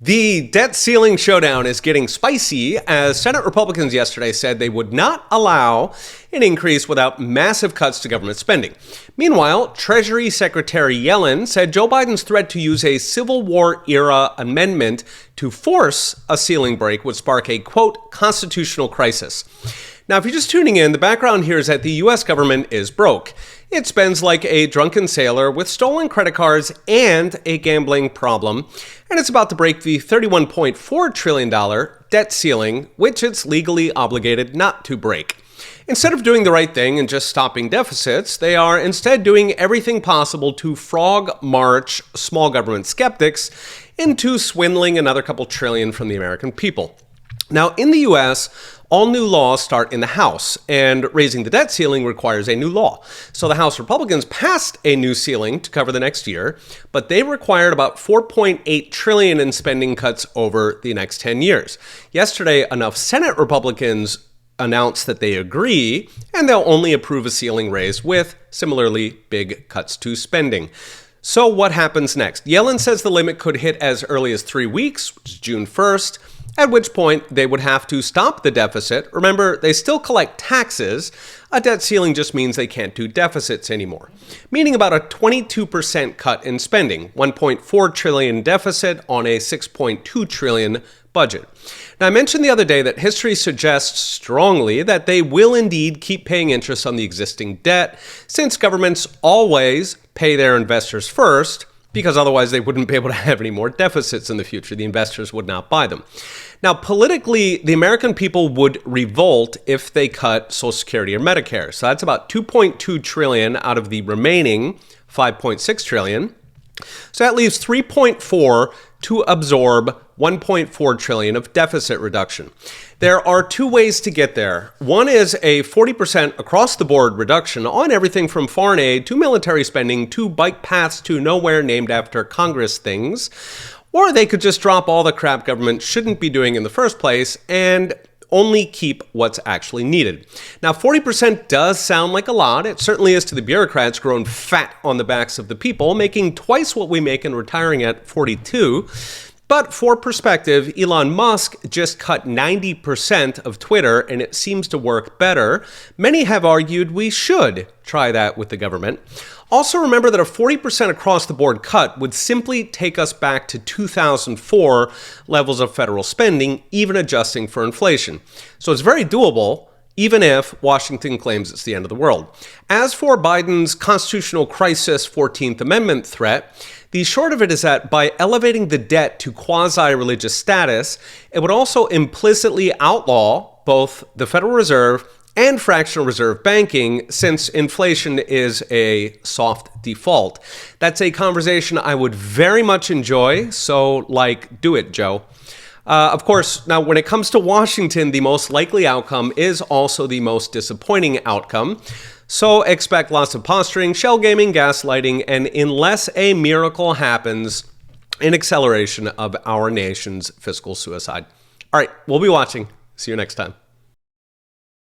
The debt ceiling showdown is getting spicy as Senate Republicans yesterday said they would not allow an increase without massive cuts to government spending. Meanwhile, Treasury Secretary Yellen said Joe Biden's threat to use a Civil War-era amendment to force a ceiling break would spark a, quote, constitutional crisis. Now, if you're just tuning in, the background here is that the U.S. government is broke. It spends like a drunken sailor with stolen credit cards and a gambling problem, and it's about to break the $31.4 trillion debt ceiling, which it's legally obligated not to break. Instead of doing the right thing and just stopping deficits, they are instead doing everything possible to frog march small government skeptics into swindling another couple trillion from the American people. Now, in the U.S., all new laws start in the House, and raising the debt ceiling requires a new law. So the House Republicans passed a new ceiling to cover the next year, but they required about $4.8 trillion in spending cuts over the next 10 years. Yesterday, enough Senate Republicans announced that they agree, and they'll only approve a ceiling raise with similarly big cuts to spending. So what happens next? Yellen says the limit could hit as early as 3 weeks, which is June 1st. At which point they would have to stop the deficit. Remember, they still collect taxes. A debt ceiling just means they can't do deficits anymore, meaning about a 22% cut in spending, $1.4 trillion deficit on a $6.2 trillion budget. Now, I mentioned the other day that history suggests strongly that they will indeed keep paying interest on the existing debt, since governments always pay their investors first, because otherwise they wouldn't be able to have any more deficits in the future. The investors would not buy them. Now, politically, the American people would revolt if they cut Social Security or Medicare. So that's about $2.2 trillion out of the remaining $5.6 trillion. So that leaves $3.4 to absorb $1.4 trillion of deficit reduction. There are two ways to get there. One is a 40% across-the-board reduction on everything from foreign aid to military spending to bike paths to nowhere named after Congress things. Or they could just drop all the crap government shouldn't be doing in the first place and only keep what's actually needed. Now, 40% does sound like a lot. It certainly is to the bureaucrats grown fat on the backs of the people, making twice what we make and retiring at 42. But for perspective, Elon Musk just cut 90% of Twitter, and it seems to work better. Many have argued we should try that with the government. Also remember that a 40% across-the-board cut would simply take us back to 2004 levels of federal spending, even adjusting for inflation. So it's very doable, even if Washington claims it's the end of the world. As for Biden's constitutional crisis 14th Amendment threat, the short of it is that by elevating the debt to quasi-religious status, it would also implicitly outlaw both the Federal Reserve and fractional reserve banking, since inflation is a soft default. That's a conversation I would very much enjoy, so do it, Joe. Of course, now when it comes to Washington, the most likely outcome is also the most disappointing outcome. So expect lots of posturing, shell gaming, gaslighting, and unless a miracle happens, an acceleration of our nation's fiscal suicide. All right, we'll be watching. See you next time.